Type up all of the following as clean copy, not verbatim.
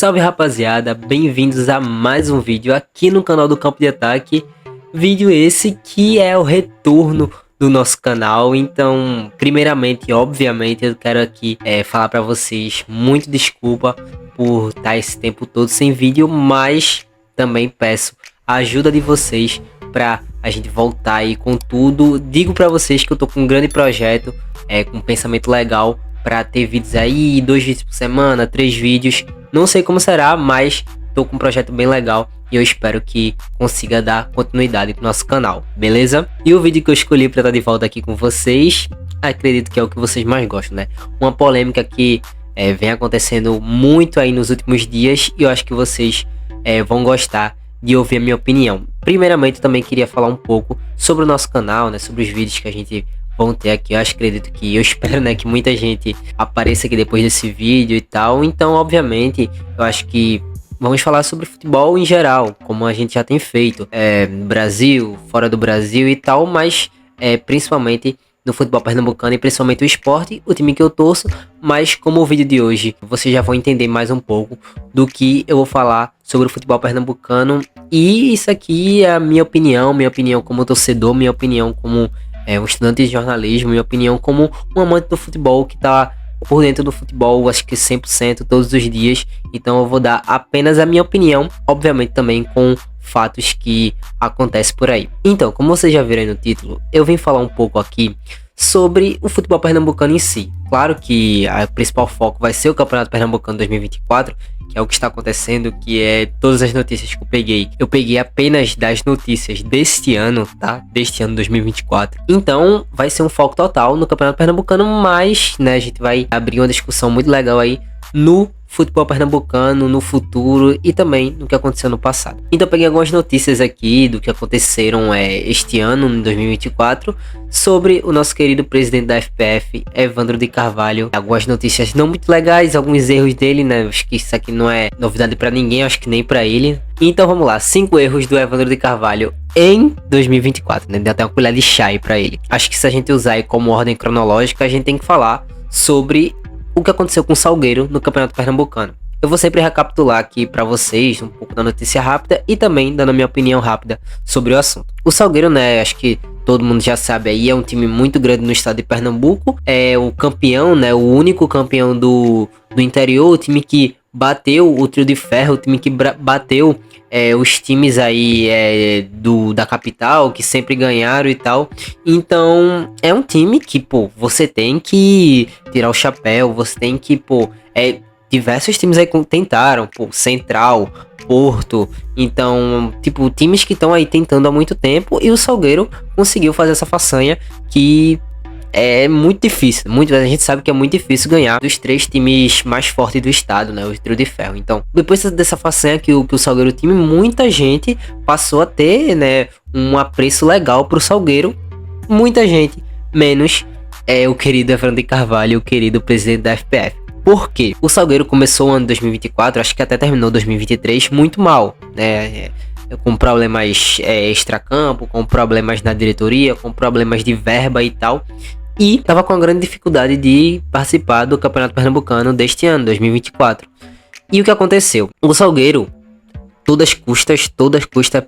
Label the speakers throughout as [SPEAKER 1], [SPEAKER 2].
[SPEAKER 1] Salve rapaziada, bem-vindos a mais um vídeo aqui no canal do Campo de Ataque. Vídeo esse que é o retorno do nosso canal. Então, primeiramente, obviamente, eu quero aqui falar pra vocês muito desculpa por estar esse tempo todo sem vídeo, mas também peço a ajuda de vocês pra a gente voltar aí com tudo. Digo pra vocês que eu tô com um grande projeto, com um pensamento legal pra ter vídeos aí, 2 vídeos por semana, 3 vídeos. Não sei como será, mas tô com um projeto bem legal e eu espero que consiga dar continuidade pro nosso canal, beleza? E o vídeo que eu escolhi pra estar de volta aqui com vocês, acredito que é o que vocês mais gostam, né? Uma polêmica que vem acontecendo muito aí nos últimos dias e eu acho que vocês vão gostar de ouvir a minha opinião. Primeiramente, eu também queria falar um pouco sobre o nosso canal, né? Sobre os vídeos que a gente vão ter aqui. Eu espero, né, que muita gente apareça aqui depois desse vídeo e tal. Então, obviamente, eu acho que vamos falar sobre futebol em geral, como a gente já tem feito, no Brasil, fora do Brasil e tal, mas principalmente no futebol pernambucano e principalmente o esporte, o time que eu torço. Mas como o vídeo de hoje, vocês já vão entender mais um pouco do que eu vou falar sobre o futebol pernambucano. E isso aqui é a minha opinião como torcedor, minha opinião como um estudante de jornalismo, minha opinião como um amante do futebol que tá por dentro do futebol, acho que 100% todos os dias. Então eu vou dar apenas a minha opinião, obviamente também com fatos que acontecem por aí. Então, como vocês já viram aí no título, eu vim falar um pouco aqui sobre o futebol pernambucano em si. Claro que o principal foco vai ser o Campeonato Pernambucano 2024, que é o que está acontecendo, que é todas as notícias que eu peguei. Eu peguei apenas das notícias deste ano, tá? Deste ano 2024. Então, vai ser um foco total no Campeonato Pernambucano, mas, né, a gente vai abrir uma discussão muito legal aí no futebol pernambucano, no futuro e também no que aconteceu no passado. Então, eu peguei algumas notícias aqui do que aconteceram este ano, em 2024, sobre o nosso querido presidente da FPF, Evandro de Carvalho. Algumas notícias não muito legais, alguns erros dele, né? Acho que isso aqui não é novidade pra ninguém, acho que nem pra ele. Então, vamos lá. 5 erros do Evandro de Carvalho em 2024, né? Deu até uma colher de chá aí pra ele. Acho que se a gente usar aí como ordem cronológica, a gente tem que falar sobre o que aconteceu com o Salgueiro no Campeonato Pernambucano. Eu vou sempre recapitular aqui pra vocês um pouco da notícia rápida e também dando a minha opinião rápida sobre o assunto. O Salgueiro, né, acho que todo mundo já sabe aí, é um time muito grande no estado de Pernambuco. É o campeão, né, o único campeão do interior, o time que bateu o Trio de Ferro, o time que bateu os times aí da capital, que sempre ganharam e tal. Então, é um time que, pô, você tem que tirar o chapéu, você tem que, pô, diversos times aí tentaram, pô, Central, Porto. Então, tipo, times que estão aí tentando há muito tempo e o Salgueiro conseguiu fazer essa façanha que é muito difícil, a gente sabe que é muito difícil ganhar dos 3 times mais fortes do estado, né, o Trio de Ferro. Então, depois dessa façanha que o Salgueiro time, muita gente passou a ter, né, um apreço legal pro Salgueiro, muita gente, menos o querido Evandro de Carvalho, o querido presidente da FPF. Por quê? O Salgueiro começou o ano 2024, acho que até terminou 2023, muito mal, né, com problemas extracampo, com problemas na diretoria, com problemas de verba e tal. E tava com uma grande dificuldade de participar do Campeonato Pernambucano deste ano, 2024. E o que aconteceu? O Salgueiro, todas custas,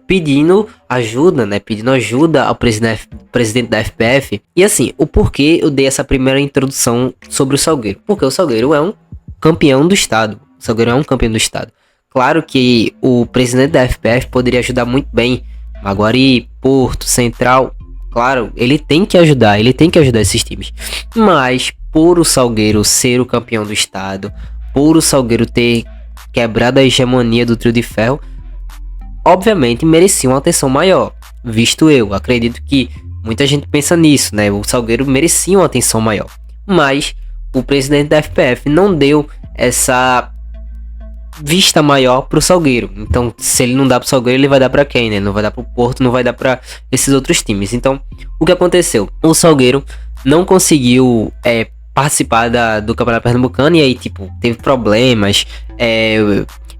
[SPEAKER 1] pedindo ajuda, né? Pedindo ajuda ao presidente da FPF. E assim, o porquê eu dei essa primeira introdução sobre o Salgueiro? Porque o Salgueiro é um campeão do estado. O Salgueiro é um campeão do estado. Claro que o presidente da FPF poderia ajudar muito bem Maguari, Porto, Central. Claro, ele tem que ajudar esses times. Mas por o Salgueiro ser o campeão do estado, por o Salgueiro ter quebrado a hegemonia do Trio de Ferro, obviamente merecia uma atenção maior. Visto eu, acredito que muita gente pensa nisso, né? O Salgueiro merecia uma atenção maior. Mas o presidente da FPF não deu essa vista maior pro Salgueiro. Então, se ele não dá pro Salgueiro, ele vai dar pra quem, né? Não vai dar pro Porto, não vai dar pra esses outros times. Então, o que aconteceu? O Salgueiro não conseguiu participar do Campeonato Pernambucano e aí, tipo, teve problemas.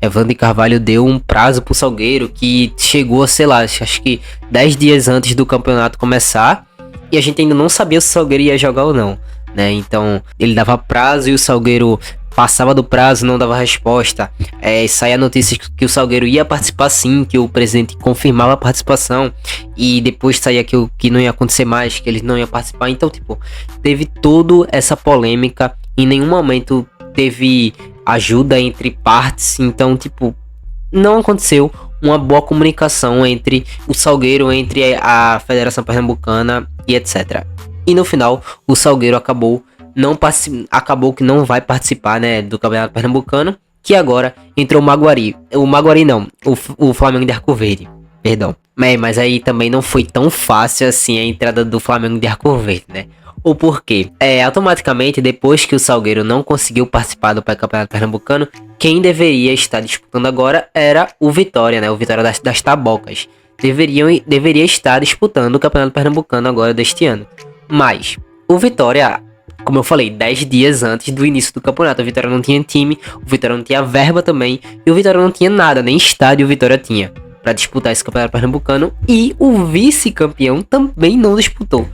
[SPEAKER 1] Evandro de Carvalho deu um prazo pro Salgueiro que chegou, sei lá, acho que 10 dias antes do campeonato começar e a gente ainda não sabia se o Salgueiro ia jogar ou não, né? Então, ele dava prazo e o Salgueiro passava do prazo, não dava resposta. Saía a notícia que o Salgueiro ia participar sim, que o presidente confirmava a participação. E depois saía que não ia acontecer mais, que eles não iam participar. Então, tipo, teve toda essa polêmica. Em nenhum momento teve ajuda entre partes. Então, tipo, não aconteceu uma boa comunicação entre o Salgueiro, entre a Federação Pernambucana e etc. E no final, o Salgueiro acabou que não vai participar, né, do Campeonato Pernambucano, que agora entrou o Maguari. O Maguari não, o Flamengo de Arco Verde, perdão. Mas aí também não foi tão fácil assim a entrada do Flamengo de Arco Verde, né? O porquê? Automaticamente, depois que o Salgueiro não conseguiu participar do Campeonato Pernambucano, quem deveria estar disputando agora era o Vitória, né? O Vitória das Tabocas. Deveria estar disputando o Campeonato Pernambucano agora deste ano. Mas o Vitória, como eu falei, 10 dias antes do início do campeonato, o Vitória não tinha time, o Vitória não tinha verba também, e o Vitória não tinha nada, nem estádio o Vitória tinha para disputar esse Campeonato Pernambucano, e o vice-campeão também não disputou,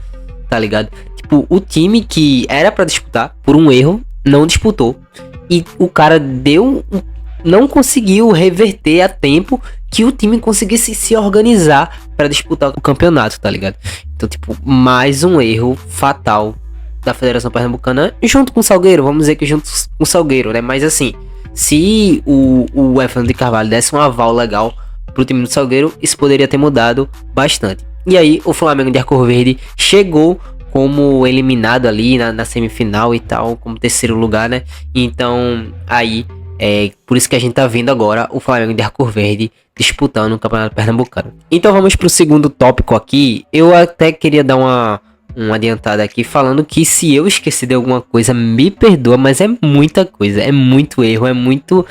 [SPEAKER 1] tá ligado? Tipo, o time que era para disputar, por um erro, não disputou, e o cara não conseguiu reverter a tempo que o time conseguisse se organizar para disputar o campeonato, tá ligado? Então, tipo, mais um erro fatal da Federação Pernambucana junto com o Salgueiro, vamos dizer que junto com o Salgueiro, né? Mas assim, se o Evandro de Carvalho desse um aval legal pro time do Salgueiro, isso poderia ter mudado bastante. E aí, o Flamengo de Arco Verde chegou como eliminado ali na semifinal e tal, como terceiro lugar, né? Então, aí, por isso que a gente tá vendo agora o Flamengo de Arco Verde disputando o Campeonato Pernambucano. Então, vamos pro segundo tópico aqui. Eu até queria dar uma adiantada aqui, falando que se eu esqueci de alguma coisa, me perdoa, mas é muita coisa, é muito erro, é muito...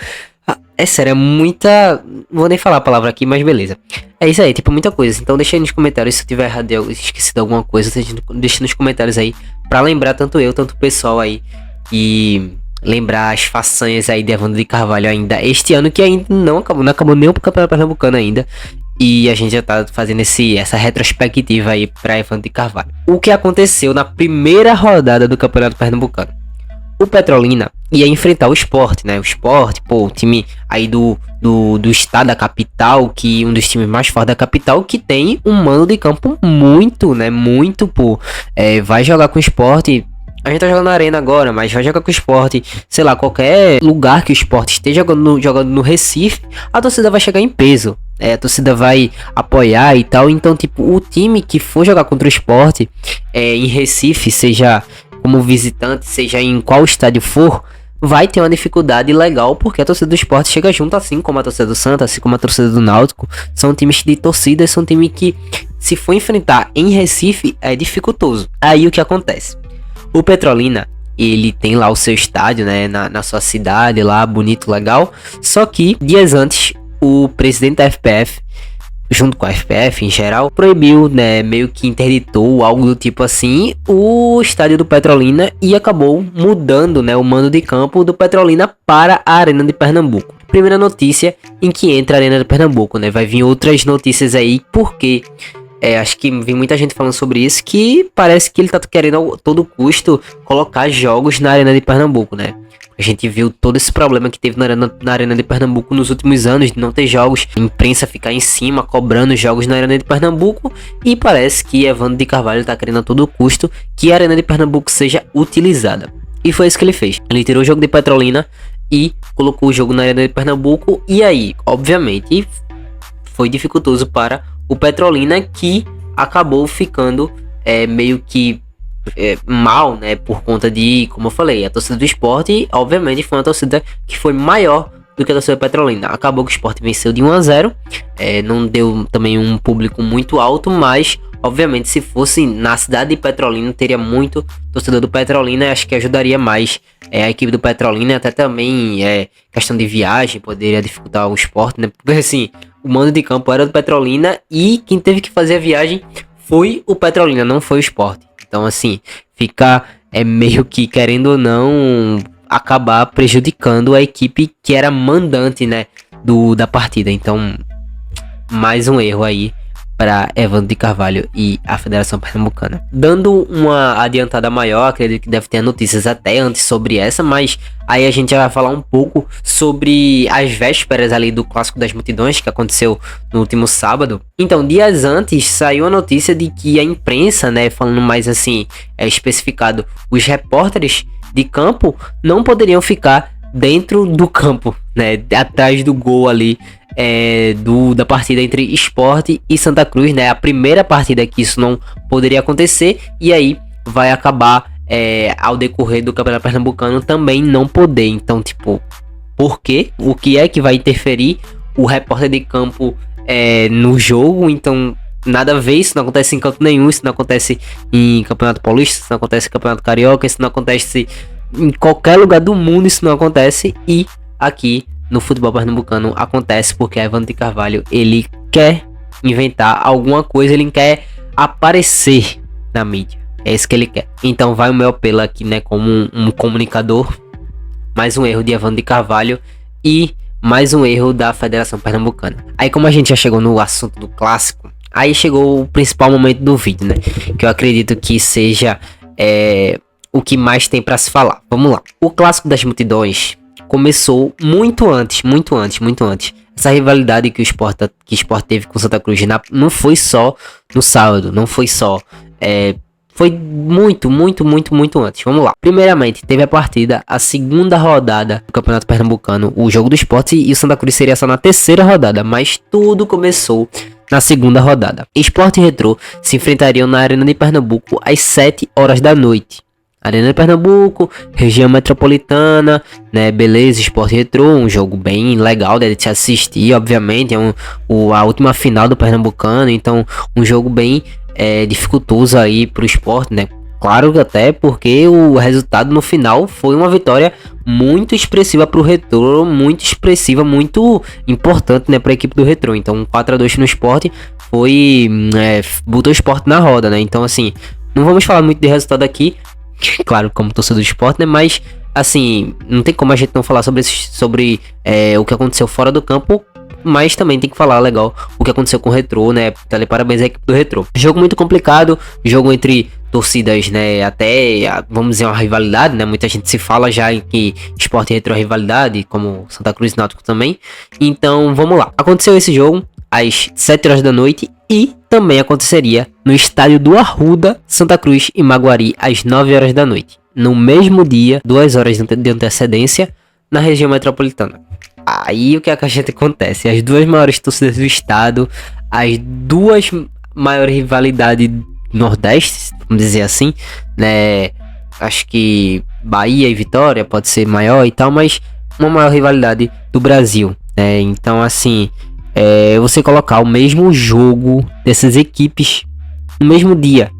[SPEAKER 1] É sério, é muita... Não vou nem falar a palavra aqui, mas beleza. É isso aí, tipo, muita coisa. Então deixa aí nos comentários se eu tiver errado, eu esqueci de alguma coisa, deixa nos comentários aí, pra lembrar tanto eu, tanto o pessoal aí, e lembrar as façanhas aí de Evandro de Carvalho ainda este ano, que ainda não acabou nem o Campeonato Pernambucano ainda. E a gente já tá fazendo essa retrospectiva aí pra Evandro de Carvalho. O que aconteceu na primeira rodada do Campeonato Pernambucano? O Petrolina ia enfrentar o Sport, né? O Sport, pô, o time aí do estado da capital, que um dos times mais fortes da capital, que tem um mando de campo muito, né? Muito, pô. Vai jogar com o Sport. A gente tá jogando na arena agora, mas vai jogar com o Sport, sei lá, qualquer lugar que o Sport esteja jogando no Recife, a torcida vai chegar em peso. A torcida vai apoiar e tal. Então, tipo, o time que for jogar contra o Sport em Recife, seja como visitante, seja em qual estádio for, vai ter uma dificuldade legal, porque a torcida do Sport chega junto, assim como a torcida do Santa, assim como a torcida do Náutico. São times de torcida, são times que, se for enfrentar em Recife, é dificultoso. Aí o que acontece? O Petrolina, ele tem lá o seu estádio, né, na sua cidade lá, bonito, legal. Só que, dias antes, o presidente da FPF, junto com a FPF em geral, proibiu, né, meio que interditou, algo do tipo assim, o estádio do Petrolina, e acabou mudando, né, o mando de campo do Petrolina para a Arena de Pernambuco. Primeira notícia em que entra a Arena de Pernambuco, né, vai vir outras notícias aí, porque acho que vi muita gente falando sobre isso, que parece que ele tá querendo a todo custo colocar jogos na Arena de Pernambuco, né? A gente viu todo esse problema que teve na Arena de Pernambuco nos últimos anos, de não ter jogos, a imprensa ficar em cima, cobrando jogos na Arena de Pernambuco, e parece que Evandro de Carvalho tá querendo a todo custo que a Arena de Pernambuco seja utilizada. E foi isso que ele fez. Ele tirou o jogo de Petrolina e colocou o jogo na Arena de Pernambuco, e aí, obviamente, foi dificultoso para o Petrolina, que acabou ficando meio que mal, né, por conta de, como eu falei, a torcida do Sport, obviamente, foi uma torcida que foi maior do que a torcida Petrolina. Acabou que o Sport venceu de 1-0, não deu também um público muito alto, mas obviamente se fosse na cidade de Petrolina, teria muito torcedor do Petrolina, e acho que ajudaria mais a equipe do Petrolina, até também questão de viagem, poderia dificultar o Sport, né, porque assim, o mando de campo era do Petrolina, e quem teve que fazer a viagem foi o Petrolina, não foi o Sport. Então, assim, fica meio que, querendo ou não, acabar prejudicando a equipe que era mandante, né, da partida. Então, mais um erro aí para Evandro de Carvalho e a Federação Pernambucana. Dando uma adiantada maior, acredito que deve ter notícias até antes sobre essa, mas aí a gente já vai falar um pouco sobre as vésperas ali do Clássico das Multidões, que aconteceu no último sábado. Então, dias antes, saiu a notícia de que a imprensa, né, falando mais assim, especificado, os repórteres de campo não poderiam ficar dentro do campo, né, atrás do gol ali, da partida entre Sport e Santa Cruz, né? A primeira partida que isso não poderia acontecer, e aí vai acabar ao decorrer do Campeonato Pernambucano também não poder. Então, tipo, por quê? O que é que vai interferir o repórter de campo no jogo? Então, nada a ver, isso não acontece em campo nenhum, isso não acontece em Campeonato Paulista, isso não acontece em Campeonato Carioca, isso não acontece em qualquer lugar do mundo, isso não acontece, e aqui no futebol pernambucano acontece porque Evandro de Carvalho, ele quer inventar alguma coisa, ele quer aparecer na mídia, é isso que ele quer. Então vai o meu apelo aqui, né, como um comunicador, mais um erro de Evandro de Carvalho e mais um erro da Federação Pernambucana. Aí, como a gente já chegou no assunto do clássico, aí chegou o principal momento do vídeo, né, que eu acredito que seja o que mais tem para se falar. Vamos lá. O Clássico das Multidões começou muito antes. Essa rivalidade que o Sport teve com Santa Cruz não foi só no sábado, não foi só. Foi muito antes. Vamos lá. Primeiramente, teve a partida, a segunda rodada do Campeonato Pernambucano, o jogo do Sport, e o Santa Cruz seria só na terceira rodada, mas tudo começou na segunda rodada. Sport e Retrô se enfrentariam na Arena de Pernambuco às 7 horas da noite. Arena de Pernambuco, região metropolitana, né, beleza, Sport Retrô, um jogo bem legal de se assistir, obviamente, a última final do Pernambucano, então um jogo bem dificultoso aí pro Sport, né, claro, até porque o resultado no final foi uma vitória muito expressiva pro Retrô, muito expressiva, muito importante, né, pra equipe do Retrô, então 4-2 no Sport botou o Sport na roda, né, então assim, não vamos falar muito de resultado aqui, claro, como torcedor do Sport, né? Mas, assim, não tem como a gente não falar sobre o que aconteceu fora do campo, mas também tem que falar legal o que aconteceu com o Retrô, né? Parabéns à equipe do Retrô. Jogo muito complicado, jogo entre torcidas, né? Até, vamos dizer, uma rivalidade, né? Muita gente se fala já em que Sport e Retrô é rivalidade, como Santa Cruz e Náutico também. Então, vamos lá. Aconteceu esse jogo às 7 horas da noite e também aconteceria no estádio do Arruda, Santa Cruz e Maguari às 9 horas da noite. No mesmo dia, 2 horas de antecedência, na região metropolitana. Aí o que a gente acontece? As duas maiores torcidas do estado, as duas maiores rivalidades do Nordeste, vamos dizer assim, né? Acho que Bahia e Vitória pode ser maior e tal, mas uma maior rivalidade do Brasil, né? Então, assim, você colocar o mesmo jogo dessas equipes no mesmo dia.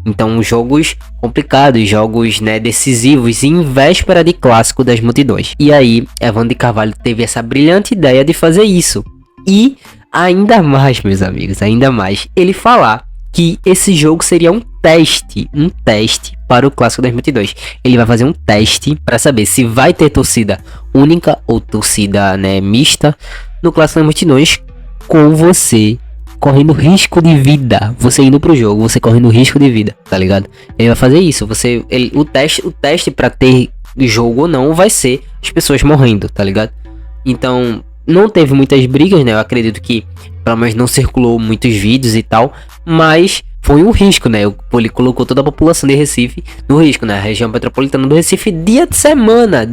[SPEAKER 1] Então, jogos complicados, jogos, né, decisivos em véspera de Clássico das Multidões. E aí, Evandro de Carvalho teve essa brilhante ideia de fazer isso. E ainda mais, meus amigos, ainda mais, ele falar que esse jogo seria um teste para o Clássico das Multidões. Ele vai fazer um teste para saber se vai ter torcida única ou torcida, né, mista no Clássico das Multidões, com você correndo risco de vida. Você indo pro jogo, você correndo risco de vida, tá ligado? Ele vai fazer isso. O teste para ter jogo ou não vai ser as pessoas morrendo, tá ligado? Então, não teve muitas brigas, né? Eu acredito que pelo menos não circulou muitos vídeos e tal, mas foi um risco, né? Ele colocou toda a população de Recife no risco, né? A região metropolitana do Recife, dia de semana,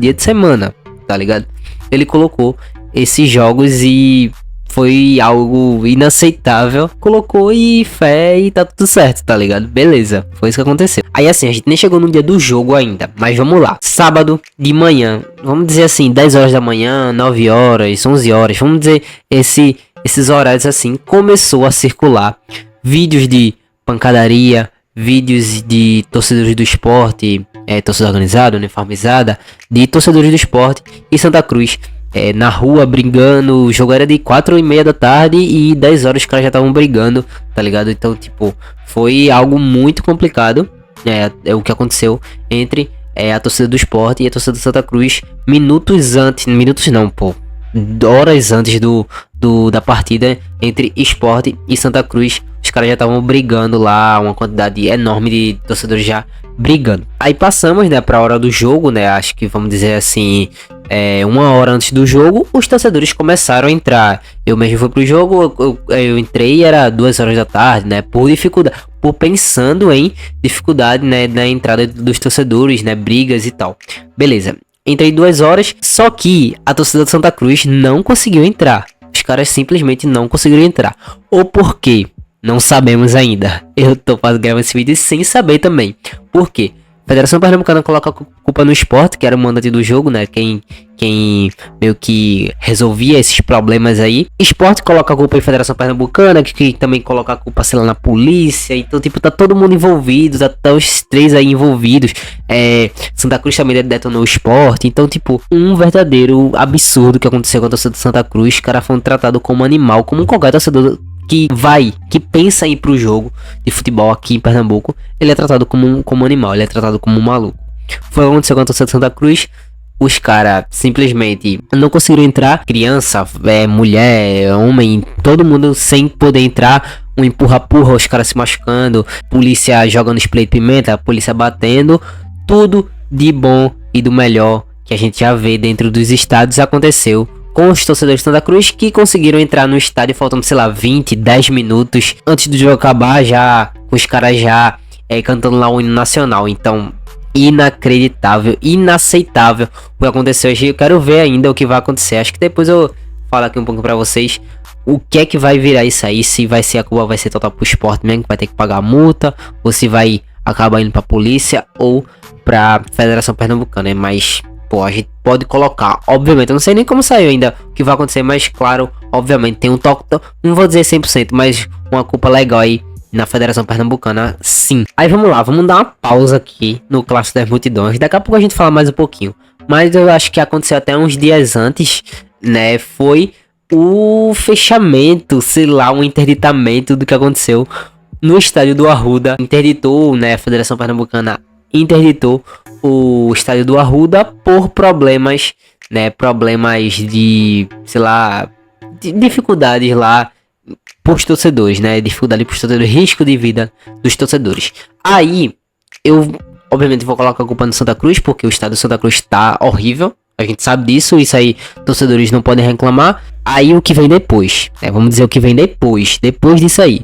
[SPEAKER 1] tá ligado? Ele colocou esses jogos e foi algo inaceitável. Colocou e fé e tá tudo certo, tá ligado? Beleza, foi isso que aconteceu. Aí assim, a gente nem chegou no dia do jogo ainda, mas vamos lá. Sábado de manhã, vamos dizer assim, 10 horas da manhã, 9 horas, 11 horas, vamos dizer esses horários assim, começou a circular vídeos de pancadaria, vídeos de torcedores do esporte, torcida organizada, uniformizada, de torcedores do esporte e Santa Cruz na rua brigando. O jogo era de 4h30 da tarde e 10 horas os caras já estavam brigando, tá ligado? Então, tipo, foi algo muito complicado, é o que aconteceu entre a torcida do esporte e a torcida do Santa Cruz minutos não, horas antes da partida entre Sport e Santa Cruz. Os caras já estavam brigando lá, uma quantidade enorme de torcedores já brigando. Aí passamos, né, pra hora do jogo, né, acho que vamos dizer assim, uma hora antes do jogo, os torcedores começaram a entrar. Eu mesmo fui pro jogo, eu entrei, era 2 horas da tarde, né, por dificuldade, por pensando em dificuldade, né, na entrada dos torcedores, né, brigas e tal. Beleza, entrei 2 horas, só que a torcida de Santa Cruz não conseguiu entrar. Os caras simplesmente não conseguiram entrar. Ou por quê? Não sabemos ainda. Eu tô gravando esse vídeo sem saber também. Por quê? A Federação Pernambucana coloca a culpa no Sport, que era o mandante do jogo, né? Quem meio que resolvia esses problemas aí. Sport coloca a culpa em Federação Pernambucana, que também coloca a culpa, sei lá, na polícia. Então, tipo, tá todo mundo envolvido, tá os 3 aí envolvidos. Santa Cruz também detonou o Sport. Então, tipo, um verdadeiro absurdo que aconteceu com a torcida de Santa Cruz. Os caras foram tratados como animal, como qualquer torcedor que pensa em ir pro jogo de futebol aqui em Pernambuco. Ele é tratado como animal, ele é tratado como um maluco. Foi o que aconteceu com a torcida de Santa Cruz. Os caras simplesmente não conseguiram entrar. Criança, mulher, homem, todo mundo sem poder entrar. Um empurra-purra, os caras se machucando, polícia jogando spray de pimenta, polícia batendo. Tudo de bom e do melhor que a gente já vê dentro dos estádios aconteceu com os torcedores de Santa Cruz, que conseguiram entrar no estádio faltando, sei lá, 20, 10 minutos antes do jogo acabar, já com os caras já cantando lá o hino nacional. Então, inacreditável, inaceitável o que aconteceu hoje. Eu quero ver ainda o que vai acontecer. Acho que depois eu falo aqui um pouco pra vocês o que é que vai virar isso aí, se vai ser a culpa, vai ser total pro Sport mesmo, que vai ter que pagar a multa, ou se vai acabar indo pra polícia ou pra Federação Pernambucana, mas pô, a gente pode colocar, obviamente, eu não sei nem como saiu ainda o que vai acontecer, mas claro, obviamente tem um toque, não vou dizer 100%, mas uma culpa legal aí na Federação Pernambucana, sim. Aí vamos lá, vamos dar uma pausa aqui no Clássico das Multidões, daqui a pouco a gente fala mais um pouquinho, mas eu acho que aconteceu até uns dias antes, né, foi o fechamento, sei lá, um interditamento do que aconteceu no estádio do Arruda. Interditou, né, a Federação Pernambucana interditou o estádio do Arruda por problemas, né, problemas de, sei lá, de dificuldades lá pros torcedores, né, dificuldade pros torcedores, risco de vida dos torcedores. Aí, eu, obviamente, vou colocar a culpa no Santa Cruz, porque o estádio do Santa Cruz tá horrível, a gente sabe disso, isso aí, torcedores não podem reclamar. Aí, o que vem depois, né, vamos dizer o que vem depois disso aí.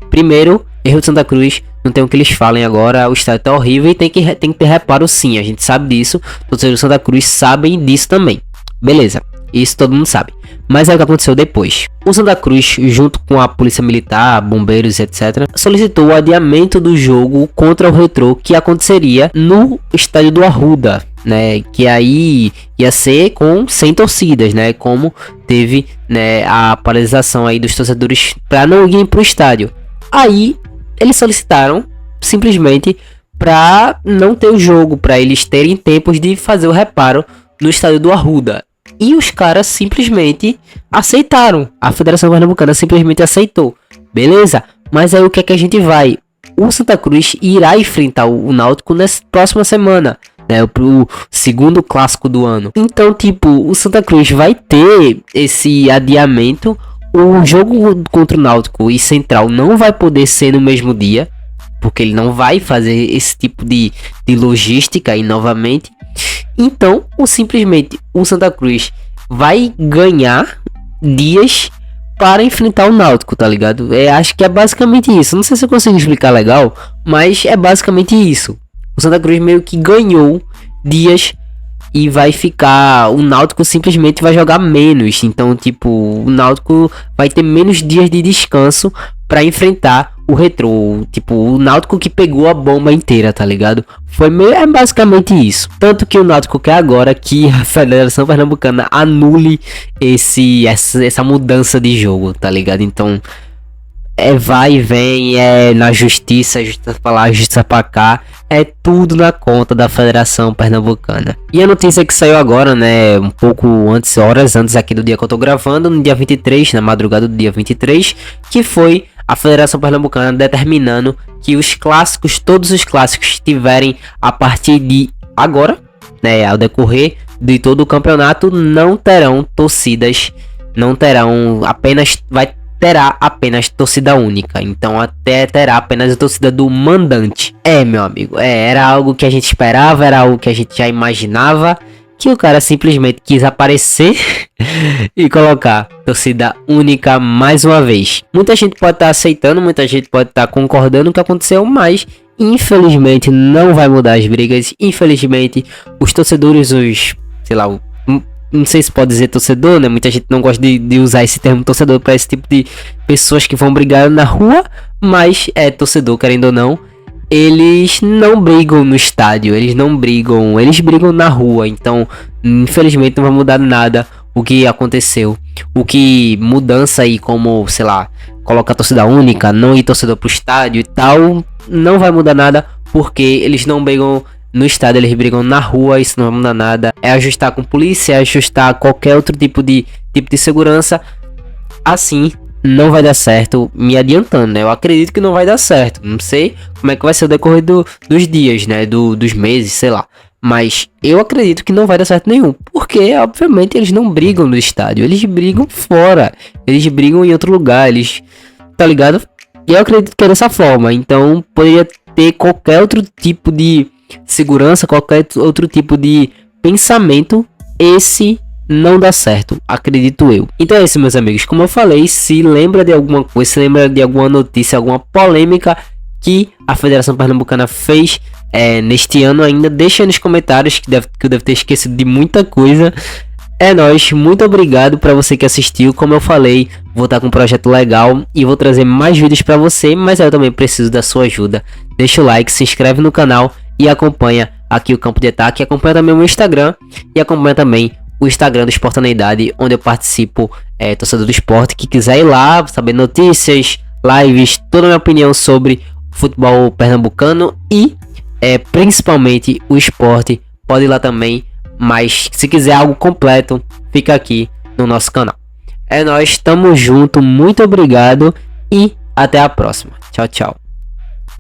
[SPEAKER 1] Primeiro, erro de Santa Cruz, não tem o que eles falem agora, o estádio tá horrível e tem que ter reparo sim, a gente sabe disso, todos os Santa Cruz sabem disso também, beleza, isso todo mundo sabe. Mas é o que aconteceu depois. O Santa Cruz, junto com a polícia militar, bombeiros, etc., solicitou o adiamento do jogo contra o Retrô, que aconteceria no estádio do Arruda, né, que aí ia ser sem torcidas, né, como teve, né, a paralisação aí dos torcedores para não irem pro estádio. Aí eles solicitaram simplesmente para não ter o jogo, para eles terem tempos de fazer o reparo no estádio do Arruda. E os caras simplesmente aceitaram. A Federação Pernambucana simplesmente aceitou. Beleza? Mas aí o que é que a gente vai? O Santa Cruz irá enfrentar o Náutico nessa próxima semana, né? O segundo clássico do ano. Então, tipo, o Santa Cruz vai ter esse adiamento. O jogo contra o Náutico e Central não vai poder ser no mesmo dia, porque ele não vai fazer esse tipo de logística aí novamente. Então, simplesmente o Santa Cruz vai ganhar dias para enfrentar o Náutico, tá ligado? Acho que é basicamente isso. Não sei se eu consigo explicar legal, mas é basicamente isso. O Santa Cruz meio que ganhou dias e vai ficar... O Náutico simplesmente vai jogar menos. Então, tipo, o Náutico vai ter menos dias de descanso para enfrentar o Retrô. Tipo, o Náutico que pegou a bomba inteira, tá ligado? É basicamente isso. Tanto que o Náutico quer agora que a Federação Pernambucana anule essa mudança de jogo, tá ligado? Então, vai e vem, na justiça pra lá, justiça pra cá. É tudo na conta da Federação Pernambucana. E a notícia que saiu agora, né, um pouco antes, horas antes aqui do dia que eu tô gravando, no dia 23, na madrugada do dia 23, que foi a Federação Pernambucana determinando que os clássicos, todos os clássicos que tiverem a partir de agora, né, ao decorrer de todo o campeonato, não terão torcidas não terão terá apenas torcida única. Então até terá apenas a torcida do mandante. Meu amigo, era algo que a gente esperava, era algo que a gente já imaginava, que o cara simplesmente quis aparecer e colocar torcida única mais uma vez. Muita gente pode estar aceitando, muita gente pode estar concordando com o que aconteceu, mas infelizmente não vai mudar as brigas. Infelizmente os torcedores, sei lá, não sei se pode dizer torcedor, né? Muita gente não gosta de usar esse termo torcedor para esse tipo de pessoas que vão brigar na rua, mas é torcedor, querendo ou não. Eles não brigam no estádio, eles brigam na rua. Então, infelizmente não vai mudar nada o que aconteceu. O que mudança aí, como, sei lá, colocar torcida única, não ir torcedor pro estádio e tal, não vai mudar nada, porque eles não brigam no estádio, eles brigam na rua. Isso não vai mudar nada. É ajustar com polícia, é ajustar qualquer outro tipo de segurança. Assim não vai dar certo, me adiantando, né? Eu acredito que não vai dar certo. Não sei como é que vai ser o decorrer dos dias, né? Dos meses, sei lá. Mas eu acredito que não vai dar certo nenhum. Porque, obviamente, eles não brigam no estádio. Eles brigam fora. Eles brigam em outro lugar. Tá ligado? E eu acredito que é dessa forma. Então, poderia ter qualquer outro tipo de segurança, qualquer outro tipo de pensamento. Esse não dá certo, acredito eu. Então é isso, meus amigos. Como eu falei, se lembra de alguma coisa, se lembra de alguma notícia, alguma polêmica que a Federação Pernambucana fez neste ano ainda, deixa aí nos comentários, que eu devo ter esquecido de muita coisa. É nóis, muito obrigado para você que assistiu. Como eu falei, vou estar com um projeto legal e vou trazer mais vídeos para você, mas eu também preciso da sua ajuda. Deixa o like, se inscreve no canal e acompanha aqui o Campo de Ataque. Acompanha também o meu Instagram e acompanha também o Instagram do Esportaneidade, onde eu participo, torcedor do esporte, que quiser ir lá, saber notícias, lives, toda a minha opinião sobre o futebol pernambucano e principalmente o esporte, pode ir lá também. Mas se quiser algo completo, fica aqui no nosso canal. É nóis, tamo junto, muito obrigado e até a próxima. Tchau, tchau.